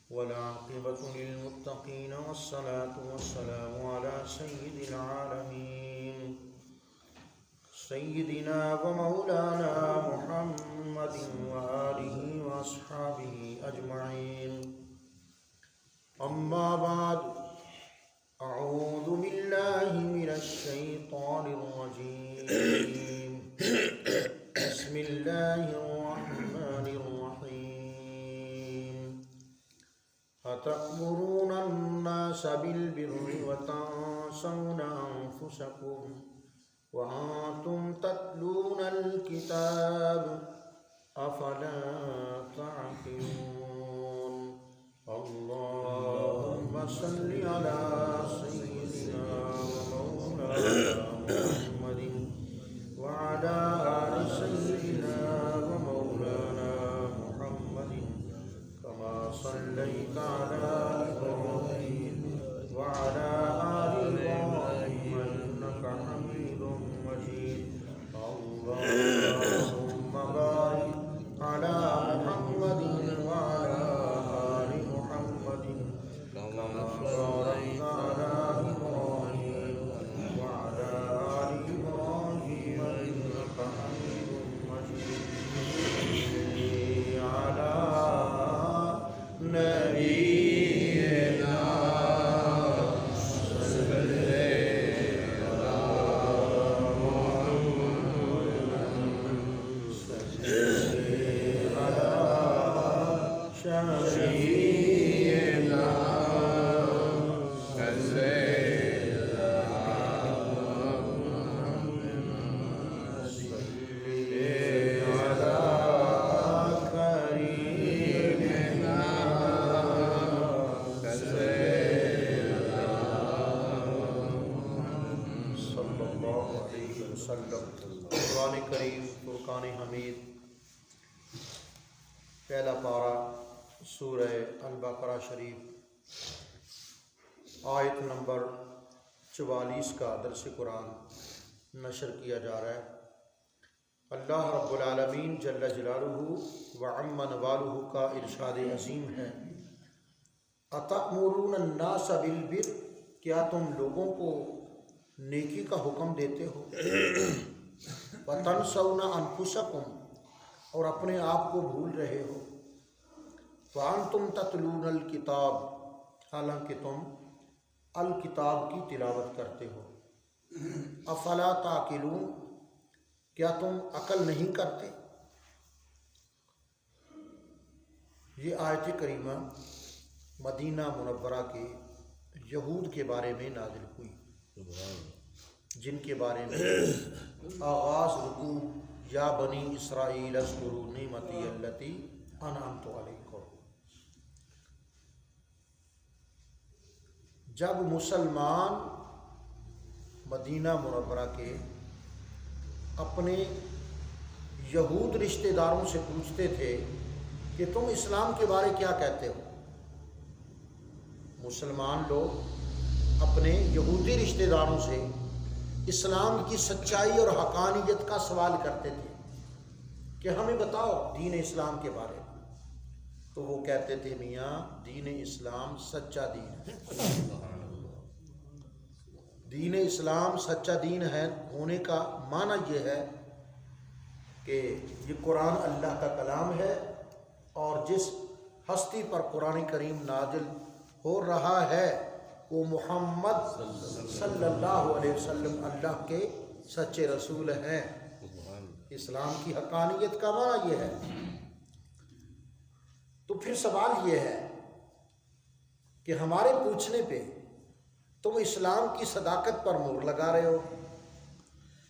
والعاقبة للمتقين والصلاة والسلام على سيد العالمين سيدنا ومولانا محمد وآله وأصحابه أجمعين. أما بعد، أعوذ بالله من الشيطان الرجيم. بسم الله الرحمن الرحيم. أتأمرون الناس بالبر وتنسون أنفسكم وأنتم تتلون الكتاب أفلا تعقلون. اللهم صل على سيدنا ومولانا محمد وعلى آل سيدنا ومولانا محمد كما صليت على إبراهيم وعلى آل إبراهيم إنك حميد مجيد. اللهم بارك على محمد وعلى آل محمد كما باركت على إبراهيم وعلى آل إبراهيم إنك حميد مجيد. على نبينا قرآن کریم فرقان حمید پہلا پارہ سورہ البقرہ شریف آیت نمبر 44 کا درس قرآن نشر کیا جا رہا ہے۔ اللہ رب العالمین جل جلالہ وعم نوالہ کا ارشاد عظیم ہے، اتأمرون الناس بالبر، کیا تم لوگوں کو نیکی کا حکم دیتے ہو، وَتَنْسَوْنَ أَنفُسَكُمْ، اور اپنے آپ کو بھول رہے ہو، وَأَنْتُمْ تَتْلُونَ الْكِتَابَ، حالانکہ تم الکتاب کی تلاوت کرتے ہو، أَفَلَا تَعْقِلُونَ، کیا تم عقل نہیں کرتے؟ یہ آیت کریمہ مدینہ منورہ کے یہود کے بارے میں نازل ہوئی، جن کے بارے میں آغاز رکوع یا بنی اسرائیل اذکروا نعمتی التی انعمت علیکم۔ جب مسلمان مدینہ منورہ کے اپنے یہود رشتہ داروں سے پوچھتے تھے کہ تم اسلام کے بارے کیا کہتے ہو، مسلمان لوگ اپنے یہودی رشتہ داروں سے اسلام کی سچائی اور حقانیت کا سوال کرتے تھے کہ ہمیں بتاؤ دین اسلام کے بارے میں، تو وہ کہتے تھے میاں دین اسلام سچا دین ہے، دین اسلام سچا دین ہے ہونے کا معنی یہ ہے کہ یہ قرآن اللہ کا کلام ہے، اور جس ہستی پر قرآن کریم نازل ہو رہا ہے وہ محمد صلی اللہ علیہ وسلم اللہ کے سچے رسول ہیں۔ اسلام کی حقانیت کا معنی یہ ہے۔ تو پھر سوال یہ ہے کہ ہمارے پوچھنے پہ تم اسلام کی صداقت پر مہر لگا رہے ہو،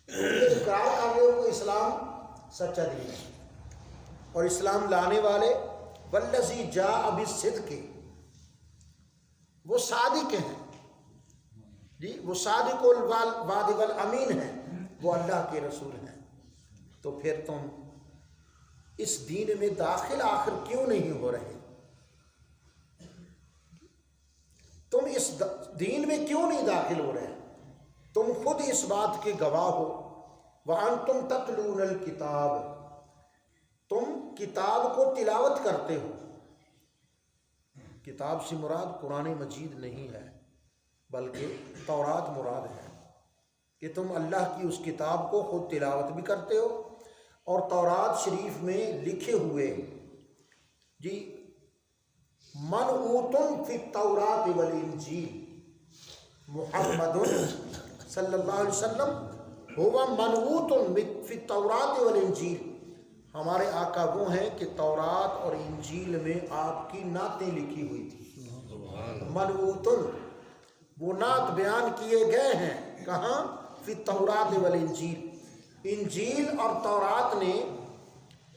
اقرار کر رہے ہو کہ اسلام سچا دین ہے، اور اسلام لانے والے والذی جاء بالصدق، وہ صادق ہیں، جی وہ صادق الوعد والامین ہیں، وہ اللہ کے رسول ہیں، تو پھر تم اس دین میں داخل آخر کیوں نہیں ہو رہے؟ تم اس دین میں کیوں نہیں داخل ہو رہے؟ تم خود اس بات کے گواہ ہو، وَأَنْتُمْ تَتْلُونَ الْكِتَابَ، تم کتاب کو تلاوت کرتے ہو، کتاب سے مراد قرآن مجید نہیں ہے بلکہ تورات مراد ہے کہ تم اللہ کی اس کتاب کو خود تلاوت بھی کرتے ہو اور تورات شریف میں لکھے ہوئے جی منعوتن فی التورات والانجیل محمد صلی اللہ علیہ وسلم ہوا منعوتن فی التورات والانجیل، ہمارے آقا وہ ہیں کہ تورات اور انجیل میں آپ کی نعتیں لکھی ہوئی تھی۔ منعوتن وہ نعت بیان کیے گئے ہیں کہاں؟ فی التورات والانجیل، انجیل اور تورات نے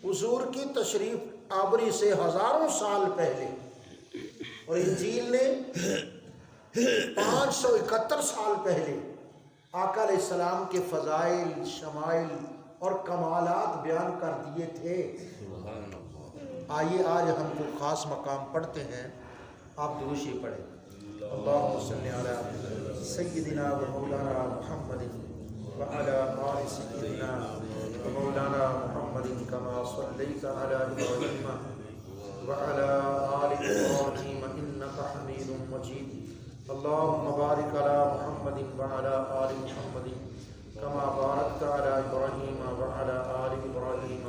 حضور کی تشریف آوری سے ہزاروں سال پہلے اور انجیل نے 571 سال پہلے آقا علیہ السلام کے فضائل، شمائل اور کمالات بیان کر دیے تھے۔ آئیے آج ہم کو خاص مقام پڑھتے ہیں، آپ دروشی پڑھیں۔ اللہم صلی علی سیدنا و مولانا محمد وعلی آل سیدنا و مولانا محمد کما صلیت علی ابراہیم وعلی آل ابراہیم انکا حمید مجید۔ اللہم بارک علی محمد وعلی آل محمد کما بارکت علی ابراہیم وعلی آل ابراہیم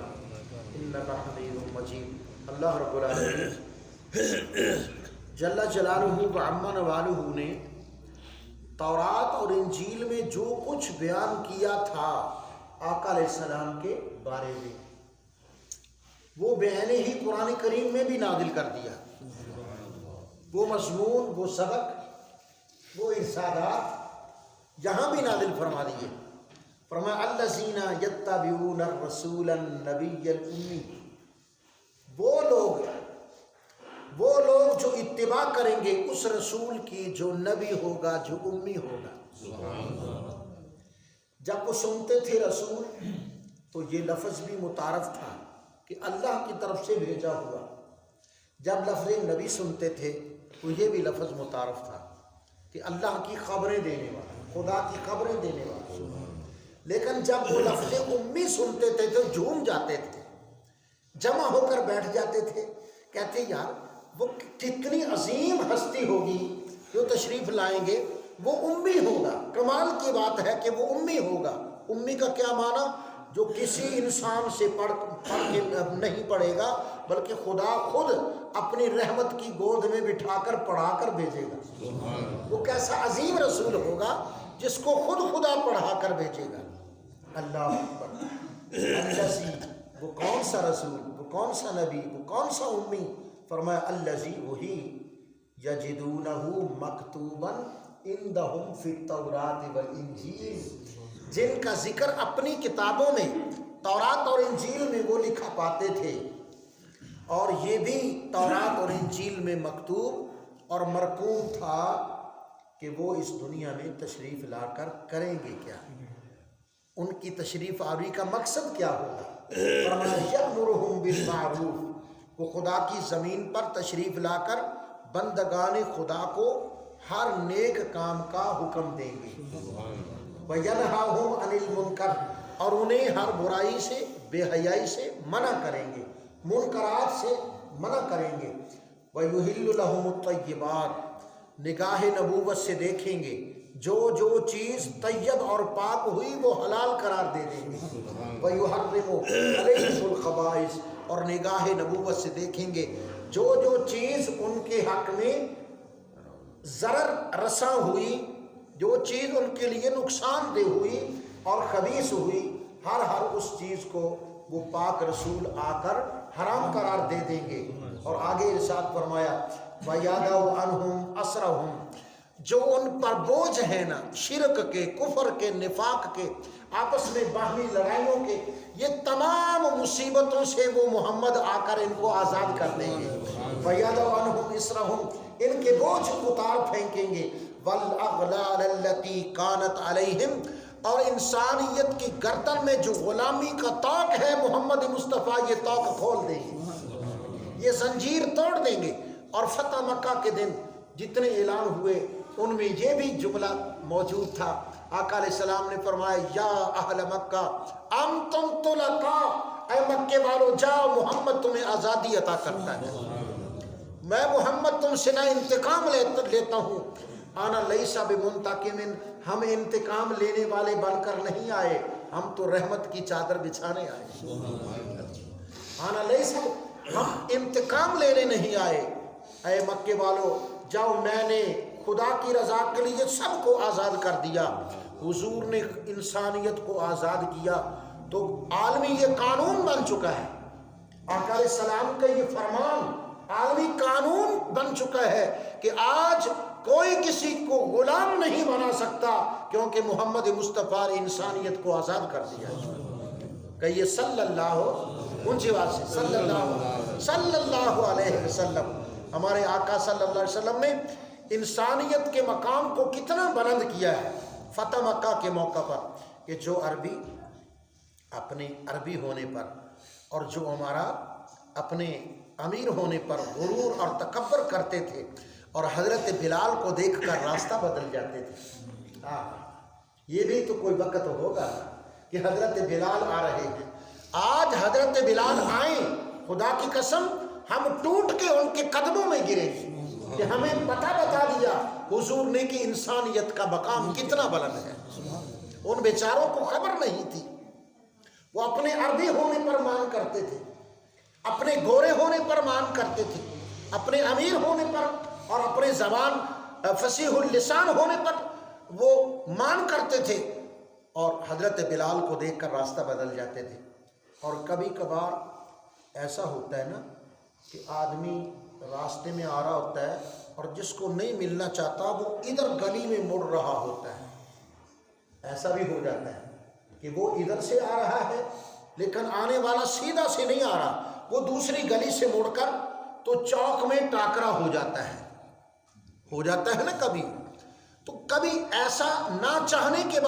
انکا حمید مجید۔ اللہ رب العالمین جل جلالہ و عم نوالہ نے تورات اور انجیل میں جو کچھ بیان کیا تھا آقا علیہ السلام کے بارے میں، وہ بیان ہی قرآن کریم میں بھی نازل کر دیا۔ وہ مضمون، وہ سبق، وہ ارشادات یہاں بھی نازل فرما دیے۔ فرمایا الذین یتبعون الرسول النبی الامی، وہ لوگ جو اتباع کریں گے اس رسول کی جو نبی ہوگا، جو امی ہوگا۔ جب وہ سنتے تھے رسول تو یہ لفظ بھی متعارف تھا کہ اللہ کی طرف سے بھیجا ہوا۔ جب لفظ نبی سنتے تھے تو یہ بھی لفظ متعارف تھا کہ اللہ کی خبریں دینے والا، خدا کی خبریں دینے والا۔ لیکن جب وہ لفظ امی سنتے تھے تو جھوم جاتے تھے، جمع ہو کر بیٹھ جاتے تھے، کہتے یار وہ کتنی عظیم ہستی ہوگی جو تشریف لائیں گے، وہ امی ہوگا۔ کمال کی بات ہے کہ وہ امی ہوگا۔ امی کا کیا معنی؟ جو کسی انسان سے پڑھ کے نہیں پڑھے گا بلکہ خدا خود اپنی رحمت کی گود میں بٹھا کر پڑھا کر بھیجے گا۔ وہ کیسا عظیم رسول ہوگا جس کو خود خدا پڑھا کر بھیجے گا۔ اللہ اکبر۔ الذی، وہ کون سا رسول، وہ کون سا نبی، وہ کون سا امی؟ فرمایا الذی، وہی یجدونہ مکتوبا عندہم فی التوراۃ والانجیل، جن کا ذکر اپنی کتابوں میں تورات اور انجیل میں وہ لکھا پاتے تھے، اور یہ بھی تورات اور انجیل میں مکتوب اور مرقوم تھا کہ وہ اس دنیا میں تشریف لا کر کریں گے کیا، ان کی تشریف آوری کا مقصد کیا ہوگا۔ فرمایا یأمرہم بالمعروف، وہ خدا کی زمین پر تشریف لا کر بندگان خدا کو ہر نیک کام کا حکم دیں گے۔ وَيَنْهَاهُمْ عَنِ الْمُنْكَرِ، اور انہیں ہر برائی سے، بے حیائی سے منع کریں گے، منکرات سے منع کریں گے۔ وَيُحِلُّ لَهُمُ الطَّيِّبَاتِ، نگاہ نبوت سے دیکھیں گے جو جو چیز طیب اور پاک ہوئی وہ حلال قرار دے دیں گے۔ وَيُحَرِّمُ عَلَيْهِمُ الْخَبَائِثَ، اور نگاہ نبوت سے دیکھیں گے جو جو چیز ان کے حق میں ضرر رساں ہوئی، جو چیز ان کے لیے نقصان دہ ہوئی اور خبیث ہوئی، ہر اس چیز کو وہ پاک رسول آ کر حرام قرار دے دیں گے۔ اور آگے ارشاد فرمایا وَيَدَعُ عَنْهُمْ أَسْرَهُمْ، جو ان پر بوجھ ہے نا، شرک کے، کفر کے، نفاق کے، آپس میں باہمی لڑائیوں کے، یہ تمام مصیبتوں سے وہ محمد آ کر ان کو آزاد کر دیں گے۔ وَيَدَعُ عَنْهُمْ إِسْرَهُمْ، ان کے بوجھ اتار پھینکیں گے۔ وَالْأَغْلَالَ الَّتِي كَانَتْ عَلَيْهِمْ، اور انسانیت کی گردن میں جو غلامی کا طاق ہے محمد مصطفیٰ یہ طاق کھول دیں گے، یہ زنجیر توڑ دیں گے۔ اور فتح مکہ کے دن جتنے اعلان ہوئے ان میں یہ بھی جملہ موجود تھا۔ آقا علیہ السلام نے فرمایا یا اہل مکہ انتم طلقاء، اے مکے والو جاؤ، محمد تمہیں آزادی عطا کرتا ہے۔ میں محمد تم سے نہ انتقام لیتا ہوں، آنا لیسا بمنتقم، ہم انتقام لینے والے بن کر نہیں آئے، ہم تو رحمت کی چادر بچھانے آئے۔ آنا لیسا، ہم انتقام لینے نہیں آئے۔ اے مکے والو جاؤ، میں نے خدا کی رضا کے لیے سب کو آزاد کر دیا، حضور نے انسانیت کو آزاد کیا، تو عالمی یہ قانون بن چکا ہے، آقا علیہ السلام کا یہ فرمان عالمی قانون بن چکا ہے کہ آج کوئی کسی کو غلام نہیں بنا سکتا، کیونکہ محمد مصطفیٰ نے انسانیت کو آزاد کر دیا ہے۔ کہیے صلی اللہ اونچی آواز سے، صلی اللہ علیہ وسلم۔ ہمارے آقا صلی اللہ علیہ وسلم نے انسانیت کے مقام کو کتنا بلند کیا ہے فتح مکہ کے موقع پر، کہ جو عربی اپنے عربی ہونے پر اور جو ہمارا اپنے امیر ہونے پر غرور اور تکبر کرتے تھے اور حضرت بلال کو دیکھ کر راستہ بدل جاتے تھے، یہ بھی تو کوئی وقت ہوگا کہ حضرت بلال آ رہے ہیں۔ آج حضرت بلال آئیں، خدا کی قسم ہم ٹوٹ کے ان کے قدموں میں گرے کہ ہمیں پتہ بتا دیا حضور نے کہ انسانیت کا مقام کتنا بلند ہے۔ ان بیچاروں کو خبر نہیں تھی، وہ اپنے عربی ہونے پر مان کرتے تھے، اپنے گورے ہونے پر مان کرتے تھے، اپنے امیر ہونے پر اور اپنے زبان فصیح اللسان ہونے پر وہ مان کرتے تھے، اور حضرت بلال کو دیکھ کر راستہ بدل جاتے تھے۔ اور کبھی کبھار ایسا ہوتا ہے نا کہ آدمی راستے میں آ رہا ہوتا ہے اور جس کو نہیں ملنا چاہتا وہ ادھر گلی میں مڑ رہا ہوتا ہے، ایسا بھی ہو جاتا ہے کہ وہ ادھر سے آ رہا ہے لیکن آنے والا سیدھا سے نہیں آ رہا، وہ دوسری گلی سے مڑ کر تو چوک میں ٹاکرا ہو جاتا ہے نا کبھی۔ تو کبھی ایسا نہ چاہنے کے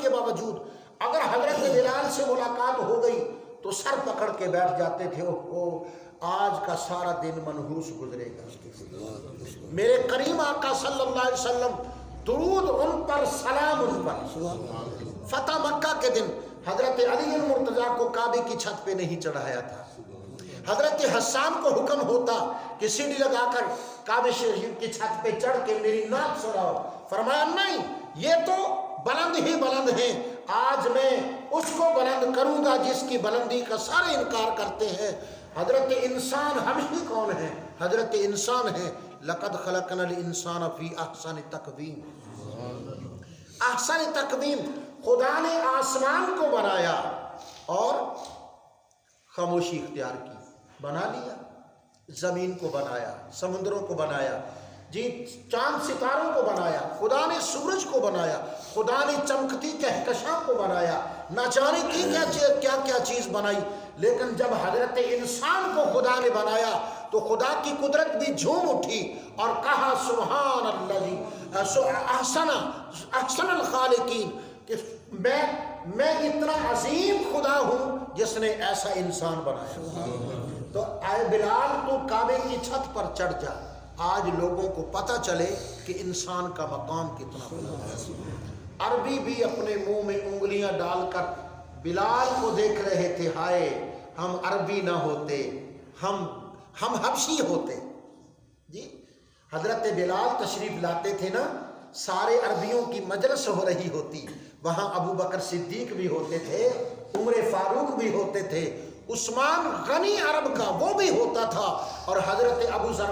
باوجود اگر حضرت بلال سے ملاقات ہو گئی تو سر پکڑ کے بیٹھ جاتے تھے، آج کا سارا دن منحوس گزرے گا۔ میرے کریم آقا صلی اللہ علیہ وسلم، درود ان پر، سلام ان پر۔ فتح مکہ کے دن حضرت علی المرتضیٰ کو کعبے کی چھت پہ نہیں چڑھایا تھا، حضرت حسان کو حکم ہوتا کہ سیڑھی لگا کر کعبے شریف کی چھت پہ چڑھ کے میری ناک سڑاؤ، فرمایا نہیں، یہ تو بلند ہی بلند ہیں، آج میں اس کو بلند کروں گا جس کی بلندی کا سارے انکار کرتے ہیں۔ حضرت انسان ہم ہی کون ہیں؟ حضرت انسان ہیں۔ لقد خلقنا الانسان فی احسن تقویم، احسن تقویم۔ خدا نے آسمان کو بنایا اور خاموشی اختیار کی، بنا لیا، زمین کو بنایا، سمندروں کو بنایا، جی چاند ستاروں کو بنایا، خدا نے سورج کو بنایا، خدا نے چمکتی کہکشاں کو بنایا، نہ جانے کی کیا کیا چیز بنائی، لیکن جب حضرت انسان کو خدا نے بنایا تو خدا کی قدرت بھی جھوم اٹھی اور کہا سبحان اللہ احسن الخالقین، کہ میں اتنا عظیم خدا ہوں جس نے ایسا انسان بنایا۔ تو اے بلال تو کعبے کی چھت پر چڑھ جا، آج لوگوں کو پتہ چلے کہ انسان کا مقام کتنا بلند ہے۔ عربی بھی اپنے منہ میں انگلیاں ڈال کر بلال کو دیکھ رہے تھے، ہائے ہم عربی نہ ہوتے، ہم حبشی ہوتے۔ جی حضرت بلال تشریف لاتے تھے نا، سارے عربیوں کی مجلس ہو رہی ہوتی، وہاں ابو بکر صدیق بھی ہوتے تھے، عمر فاروق بھی ہوتے تھے، عثمان غنی عرب کا وہ بھی ہوتا تھا، اور حضرت ابو ذر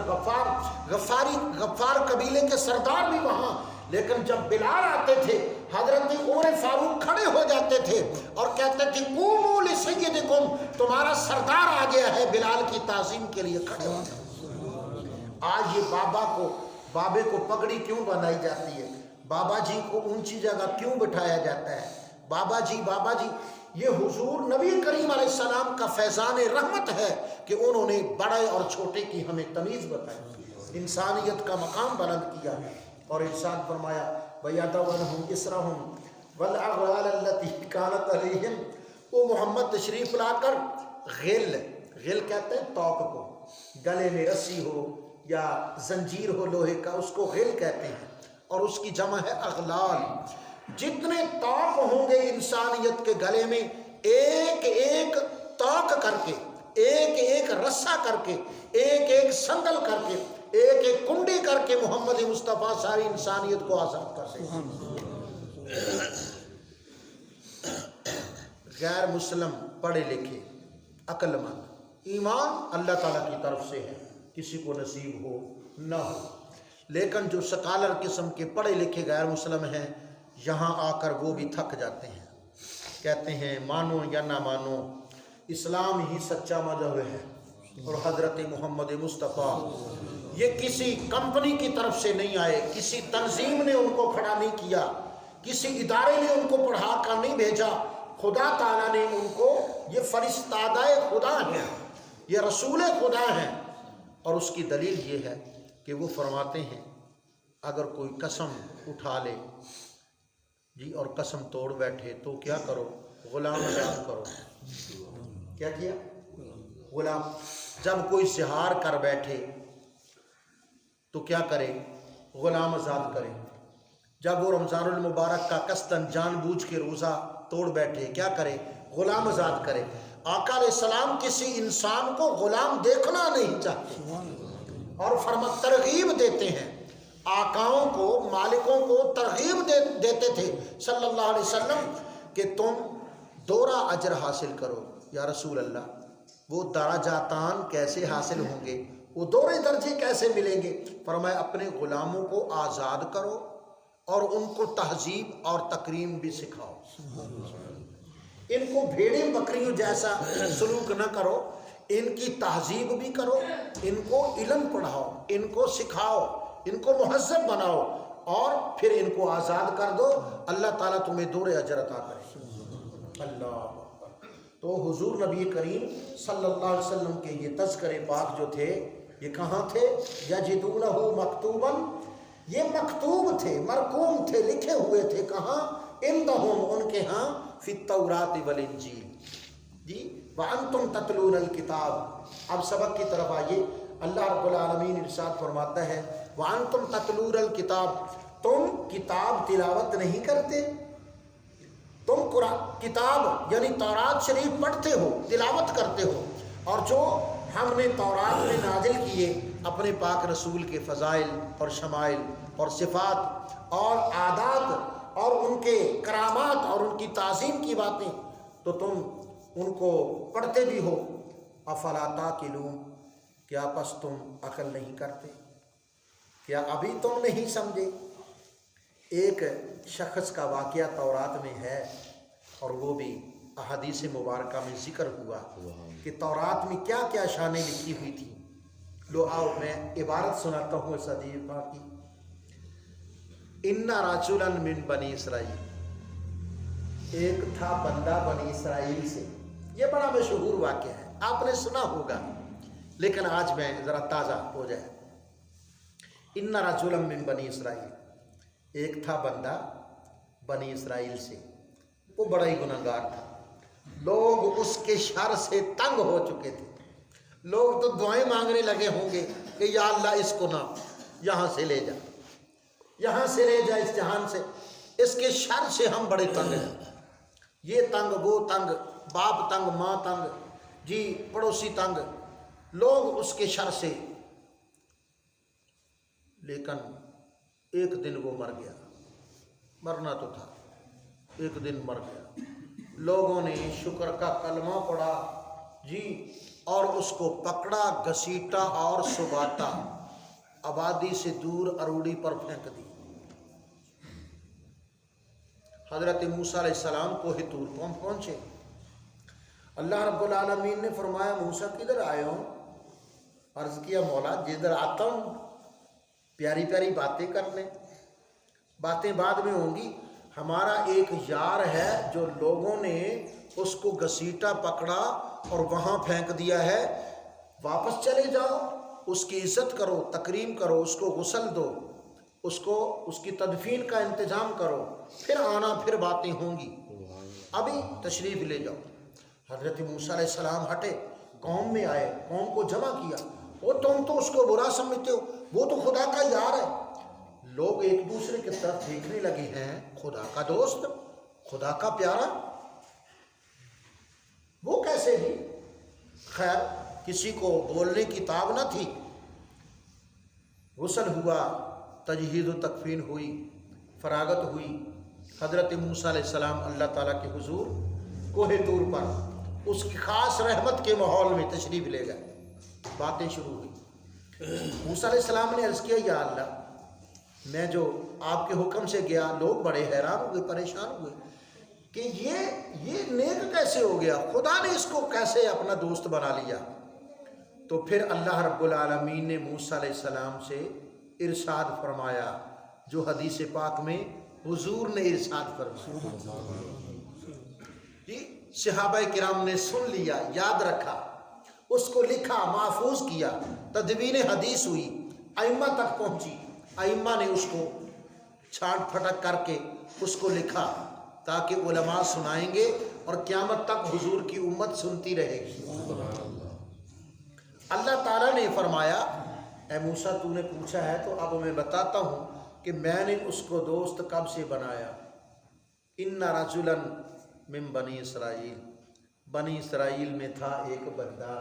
غفار قبیلے کے سردار بھی وہاں۔ لیکن جب بلال آتے تھے حضرت عمر فاروق کھڑے ہو جاتے تھے اور کہتے تھے قوموا لسیدکم، تمہارا سردار آ گیا ہے، بلال کی تعظیم کے لیے کھڑے ہو جاتے۔ آج یہ بابے کو پگڑی کیوں بنائی جاتی ہے؟ بابا جی کو اونچی جگہ کیوں بٹھایا جاتا ہے؟ بابا جی یہ حضور نبی کریم علیہ السلام کا فیضان رحمت ہے کہ انہوں نے بڑے اور چھوٹے کی ہمیں تمیز بتائی، انسانیت کا مقام بلند کیا، اور ارشاد فرمایا وَيَضَعُ عَنْهُمْ إِصْرَهُمْ وَالْأَغْلَالَ الَّتِي كَانَتْ عَلَيْهِمْ۔ وہ محمد تشریف لا کر غل کہتے ہیں توق کو، گلے میں رسی ہو یا زنجیر ہو لوہے کا، اس کو غل کہتے ہیں، اور اس کی جمع ہے اغلال۔ جتنے توق ہوں گے انسانیت کے گلے میں، ایک ایک توق کر کے ایک ایک رسہ کر کے، ایک ایک سندل کر کے، ایک ایک کنڈی کر کے محمد مصطفیٰ ساری انسانیت کو آزاد کر سکتے۔ غیر مسلم پڑھے لکھے عقل مند، ایمان اللہ تعالیٰ کی طرف سے ہے، کسی کو نصیب ہو نہ ہو، لیکن جو سکالر قسم کے پڑھے لکھے غیر مسلم ہیں، یہاں آ کر وہ بھی تھک جاتے ہیں، کہتے ہیں مانو یا نہ مانو اسلام ہی سچا مذہب ہے، اور حضرت محمد مصطفیٰ یہ کسی کمپنی کی طرف سے نہیں آئے، کسی تنظیم نے ان کو کھڑا نہیں کیا، کسی ادارے نے ان کو پڑھا کر نہیں بھیجا، خدا تعالیٰ نے ان کو، یہ فرستادہ خدا ہیں، یہ رسول خدا ہیں۔ اور اس کی دلیل یہ ہے کہ وہ فرماتے ہیں اگر کوئی قسم اٹھا لے جی اور قسم توڑ بیٹھے تو کیا کرو؟ غلام آزاد کرو۔ کیا کیا؟ غلام۔ جب کوئی زہار کر بیٹھے تو کیا کرے؟ غلام آزاد کرے۔ جب وہ رمضان المبارک کا قصداً جان بوجھ کے روزہ توڑ بیٹھے کیا کرے؟ غلام آزاد کرے۔ آقا علیہ السلام کسی انسان کو غلام دیکھنا نہیں چاہتے اور ترغیب دیتے ہیں، آقاؤں کو، مالکوں کو ترغیب دیتے تھے صلی اللہ علیہ وسلم کہ تم دورہ اجر حاصل کرو۔ یا رسول اللہ وہ درجاتان کیسے حاصل ہوں گے، وہ دورے درجے کیسے ملیں گے؟ فرمایا اپنے غلاموں کو آزاد کرو اور ان کو تہذیب اور تکریم بھی سکھاؤ، ان کو بھیڑیں بکریوں جیسا سلوک نہ کرو، ان کی تہذیب بھی کرو، ان کو علم پڑھاؤ، ان کو سکھاؤ، ان کو مہذب بناؤ اور پھر ان کو آزاد کر دو، اللہ تعالیٰ تمہیں دور اجر عطا کرے۔ اللہ تو حضور نبی کریم صلی اللہ علیہ وسلم کے یہ تذکرے پاک جو تھے یہ کہاں تھے؟ یجدونہ مکتوباً، یہ مکتوب تھے، مرقوم تھے، لکھے ہوئے تھے، کہاں؟ عندہم، ان کے ہاں، فی التوراۃ والانجیل جی، وانتم تتلون الکتاب۔ اب سبق کی طرف آئیے، اللہ رب العالمین ارشاد فرماتا ہے وانتم تتلون الکتاب، تم کتاب تلاوت نہیں کرتے، تم قرآن کتاب یعنی تورات شریف پڑھتے ہو، تلاوت کرتے ہو، اور جو ہم نے تورات میں نازل کیے اپنے پاک رسول کے فضائل اور شمائل اور صفات اور عادات اور ان کے کرامات اور ان کی تعظیم کی باتیں، تو تم ان کو پڑھتے بھی ہو۔ افلا تعقلون، کیا پس تم عقل نہیں کرتے؟ کیا ابھی تم نہیں سمجھے؟ ایک شخص کا واقعہ تورات میں ہے اور وہ بھی احادیث مبارکہ میں ذکر ہوا کہ تورات میں کیا کیا شانیں لکھی ہوئی تھی۔ لو آؤ میں عبارت سناتا ہوں اس حدیث پاک کی۔ ان رجلا من بنی اسرائیل، ایک تھا بندہ بنی اسرائیل سے۔ یہ بڑا مشہور واقعہ ہے، آپ نے سنا ہوگا، لیکن آج میں ذرا تازہ ہو جائے۔ ان رجلا من بنی اسرائیل، ایک تھا بندہ بنی اسرائیل سے، وہ بڑا ہی گناہ گار تھا، لوگ اس کے شر سے تنگ ہو چکے تھے، لوگ تو دعائیں مانگنے لگے ہوں گے کہ یا اللہ اس کو نہ یہاں سے لے جا، یہاں سے لے جا، اس جہان سے، اس کے شر سے ہم بڑے تنگ ہیں، یہ تنگ وہ تنگ، باپ تنگ ماں تنگ جی، پڑوسی تنگ، لوگ اس کے شر سے۔ لیکن ایک دن وہ مر گیا، مرنا تو تھا، ایک دن مر گیا، لوگوں نے شکر کا کلمہ پڑھا جی، اور اس کو پکڑا، گھسیٹا اور سباتا، آبادی سے دور اروڑی پر پھینک دی۔ حضرت موسیٰ علیہ السلام کوہ طور پہنچے، اللہ رب العالمین نے فرمایا موسیٰ کدھر آئے ہو؟ عرض کیا مولا جدھر آتا ہوں پیاری پیاری باتیں کرنے، باتیں بعد میں ہوں گی، ہمارا ایک یار ہے جو لوگوں نے اس کو گھسیٹا پکڑا اور وہاں پھینک دیا ہے، واپس چلے جاؤ، اس کی عزت کرو، تکریم کرو، اس کو غسل دو، اس کو اس کی تدفین کا انتظام کرو، پھر آنا، پھر باتیں ہوں گی، ابھی تشریف لے جاؤ۔ حضرت موسیٰ علیہ السلام ہٹے، قوم میں آئے، قوم کو جمع کیا، وہ تم تو اس کو برا سمجھتے ہو، وہ تو خدا کا یار ہے۔ لوگ ایک دوسرے کی طرف دیکھنے لگے ہیں، خدا کا دوست، خدا کا پیارا، وہ کیسے بھی؟ خیر کسی کو بولنے کی تاب نہ تھی، غسل ہوا، تجہیز و تکفین ہوئی، فراغت ہوئی، حضرت موسیٰ علیہ السلام اللہ تعالیٰ کے حضور کوہ طور پر اس کی خاص رحمت کے ماحول میں تشریف لے گئے۔ باتیں شروع ہوئی۔ موسیٰ علیہ السلام نے عرض کیا یا اللہ، میں جو آپ کے حکم سے گیا، لوگ بڑے حیران ہوئے، پریشان ہوئے کہ یہ نیک کیسے ہو گیا، خدا نے اس کو کیسے اپنا دوست بنا لیا۔ تو پھر اللہ رب العالمین نے موسیٰ علیہ السلام سے ارشاد فرمایا، جو حدیث پاک میں حضور نے ارشاد فرمایا، جی صحابہ کرام نے سن لیا، یاد رکھا، اس کو لکھا، محفوظ کیا، تدوین حدیث ہوئی، ائمہ تک پہنچی، ائمہ نے اس کو چھانٹ پھٹک کر کے اس کو لکھا تاکہ علماء سنائیں گے اور قیامت تک حضور کی امت سنتی رہے گی۔ اللہ تعالیٰ نے فرمایا اے موسیٰ تو نے پوچھا ہے تو اب میں بتاتا ہوں کہ میں نے اس کو دوست کب سے بنایا۔ ان رجلا من بنی اسرائیل، بنی اسرائیل میں تھا ایک بندہ،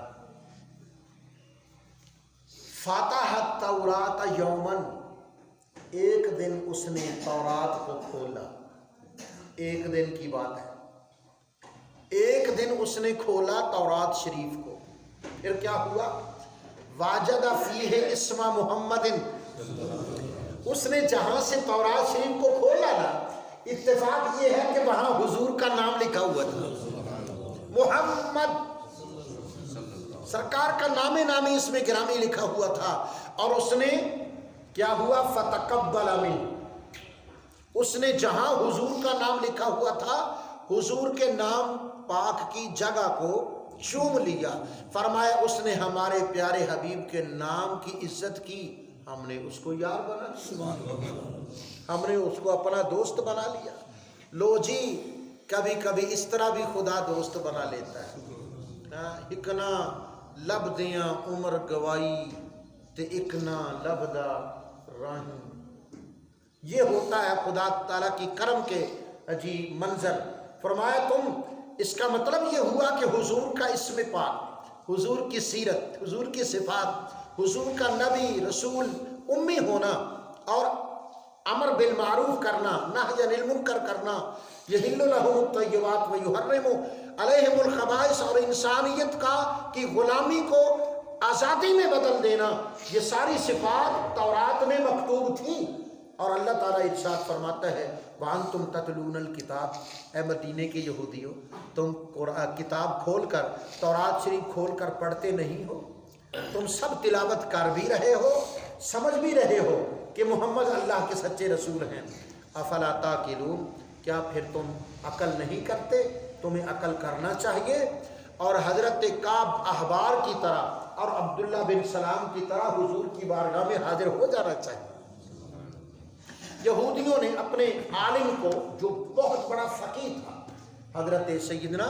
فتح التوراۃ یومن، ایک دن اس نے تورات کو کھولا، ایک دن کی بات ہے، ایک دن اس نے کھولا تورات شریف کو، پھر کیا ہوا، واجد فیہ اسم محمد، اس نے جہاں سے تورات شریف کو کھولا نا، اتفاق یہ ہے کہ وہاں حضور کا نام لکھا ہوا تھا، محمد سرکار کا نامی اس میں گرامی لکھا ہوا تھا، اور اس نے کیا ہوا، فتقبل منہ، اس نے جہاں حضور کا نام لکھا ہوا تھا حضور کے نام پاک کی جگہ کو چوم لیا، فرمایا اس نے ہمارے پیارے حبیب کے نام کی عزت کی، ہم نے اس کو یار بنا لیا، ہم نے اس کو اپنا دوست بنا لیا۔ لو جی کبھی کبھی اس طرح بھی خدا دوست بنا لیتا ہے، اکنا لب دیاں عمر گوائی تے اکنا لب دا راہی، یہ ہوتا ہے خدا تعالیٰ کی کرم کے عجیب منظر۔ فرمایا تم، اس کا مطلب یہ ہوا کہ حضور کا اسم پاک، حضور کی سیرت، حضور کی صفات، حضور کا نبی رسول امی ہونا اور امر بالمعروف کرنا، نہی عن المنکر کرنا، یحل لہم الطیبات ویحرم علیہم الخبائث، اور انسانیت کی غلامی کو آزادی میں بدل دینا، یہ ساری صفات تورات میں مکتوب تھیں۔ اور اللہ تعالیٰ ارشاد فرماتا ہے وَأَنْتُمْ تَتْلُونَ الْكِتَابَ، اے مدینے کے یہودیوں، تم کتاب کھول کر، تورات شریف کھول کر پڑھتے نہیں ہو، تم سب تلاوت کر بھی رہے ہو، سمجھ بھی رہے ہو کہ محمد اللہ کے سچے رسول ہیں، افلا تعقلون، کیا پھر تم عقل نہیں کرتے، تمہیں عقل کرنا چاہیے۔ اور حضرت کعب احبار کی طرح اور عبداللہ بن سلام کی طرح حضور کی بارگاہ میں حاضر ہو جانا چاہیے۔ یہودیوں نے اپنے عالم کو، جو بہت بڑا فقیہ تھا، حضرت سیدنا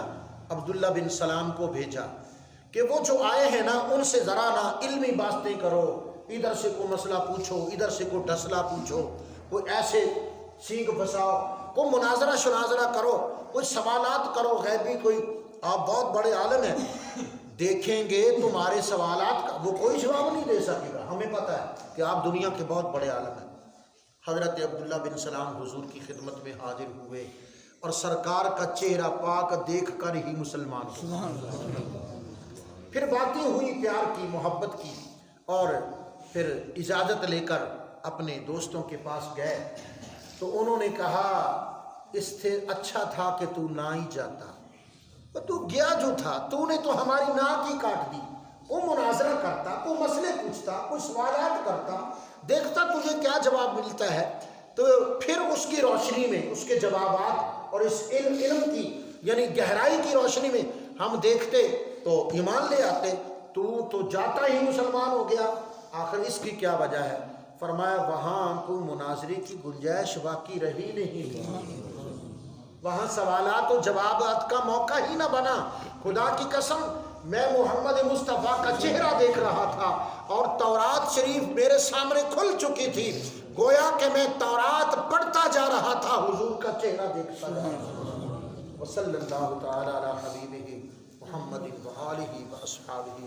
عبداللہ بن سلام کو بھیجا کہ وہ جو آئے ہیں نا ان سے ذرا نا علمی باتیں کرو، ادھر سے کوئی مسئلہ پوچھو، ادھر سے کوئی ڈسلہ پوچھو، کوئی ایسے سینگ پھنساؤ، کوئی مناظرہ شناظرہ کرو، کوئی سوالات کرو غیبی، کوئی آپ بہت بڑے عالم ہیں، دیکھیں گے تمہارے سوالات کا وہ کوئی جواب نہیں دے سکے گا، ہمیں پتہ ہے کہ آپ دنیا کے بہت بڑے عالم ہیں۔ حضرت عبداللہ بن سلام حضور کی خدمت میں حاضر ہوئے اور سرکار کا چہرہ پاک دیکھ کر ہی مسلمان ہوئے۔ پھر باتیں ہوئی پیار کی، محبت کی، اور پھر اجازت لے کر اپنے دوستوں کے پاس گئے تو انہوں نے کہا اس سے اچھا تھا کہ تو نہ ہی جاتا، تو گیا جو تھا، تو نے تو ہماری ناک ہی کاٹ دی، وہ مناظرہ کرتا، کوئی مسئلے پوچھتا، کوئی سوالات کرتا، دیکھتا تجھے کیا جواب ملتا ہے، تو پھر اس کی روشنی میں، اس کے جوابات اور اس علم کی یعنی گہرائی کی روشنی میں ہم دیکھتے تو ایمان لے آتے، تو جاتا ہی مسلمان ہو گیا، آخر اس کی کیا وجہ ہے؟ فرمایا وہاں کوئی مناظرے کی گنجائش باقی رہی نہیں، وہاں سوالات و جوابات کا موقع ہی نہ بنا۔ خدا کی قسم میں محمد مصطفیٰ کا چہرہ دیکھ رہا تھا اور تورات شریف میرے سامنے کھل چکی تھی، گویا کہ میں تورات پڑھتا جا رہا تھا، حضور کا چہرہ دیکھتا جا رہا تھا۔ وصلی اللہ تعالی علی حبیبہ محمد و آلہ و اصحابہ